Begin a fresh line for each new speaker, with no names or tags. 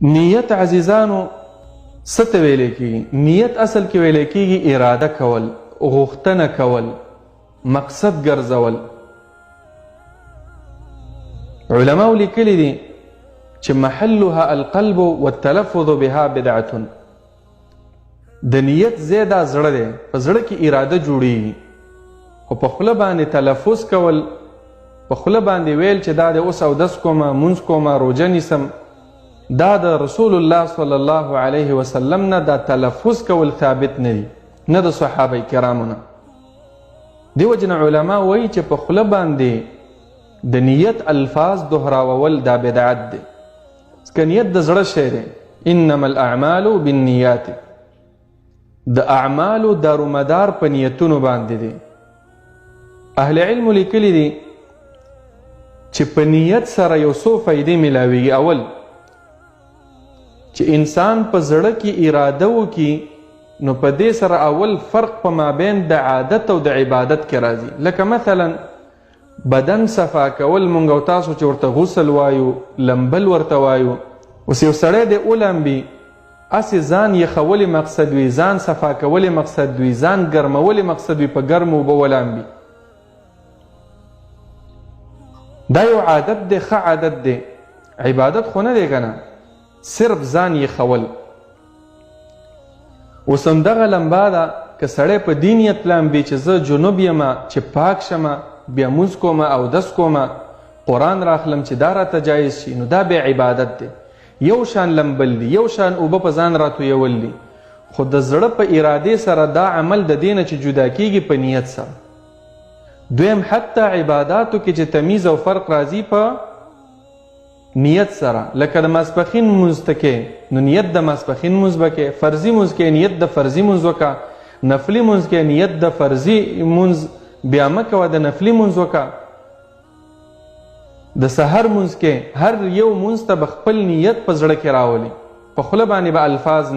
نیت عزیزانو څه ته ویل کیږي؟ نیت اصل کې ویل کیږي اراده کول، غوښتنه کول، مقصد ګرځول. علماء لیکلي دي چې محلها القلب والتلفظ بها بدعة. د نیت ځای دا زړه دی، په زړه کې اراده جوړیږي، خو په خوله باندې تلفظ کول، په خوله باندې ویل چې دا د اوس اودس کومه، مونځ کومه، روژه نیسم، دا د رسول الله صلی الله علیه وسلم نه دا تلفظ کول ثابت نه دي، نه د صحابه کرامو نه. دیو جن علما وایي چې په خوله باندې د نیت الفاظ دهراول دا بدعت دی، ځکه نیت د زړه شی دی. انما الاعمال بالنیات، د اعمالو دارومدار په نیتونو باندې دی. اهل علم لیکلي دي چې په نیت سره یو څو فایدې ملاویږي. اول چې انسان په زړه کې اراده وکړي، نو په دې سره اول فرق په مابین د عادت او د عبادت کې راځي. لکه مثلا بدن صفا کول، مونږ او تاسو چې ورته غسل وایو، لمبل ورته وایو. اوس یو سړی دی اولمبي، اسې ځان یخولې مقصد وي، ځان صفا کولې مقصد وي، ځان ګرمولې مقصد وي، په ګرمو اوبه ولامبي. دا یو عادت دی، ښه عادت دی، عبادت خو نه دی که نه، صرف ځان یخول. اوس همدغه لمبا ده، که سړی په دې نیت لامبي چې زه جنوب یمه، چې پاک شمه، بیا مونځ کومه، اودس کومه، قرآن راخلم چې دا راته جایز شي، نو دا بیا عبادت دی. یو شان لمبل دی، یو شان اوبه په ځان راتویول دي، خو د زړه په ارادې سره دا عمل د دې نه چې جدا کیږي په نیت سره. دویم حتی عباداتو کې چې تمیز او فرق راځي په نیت سره. لکه د ماسپښین مونځ ته کې، نو نیت د ماسپښین مونځ به کې، فرضي مونځ کې نیت د فرضي مونځ وکړه، نفلي مونځ کې نیت د فرضي مونځ بیا مه کوه، د نفلي مونځ وکړه. د سحر مونځ کې هر یو مونځ ته به خپل نیت په زړه کې راولي، په خوله باندې به الفاظ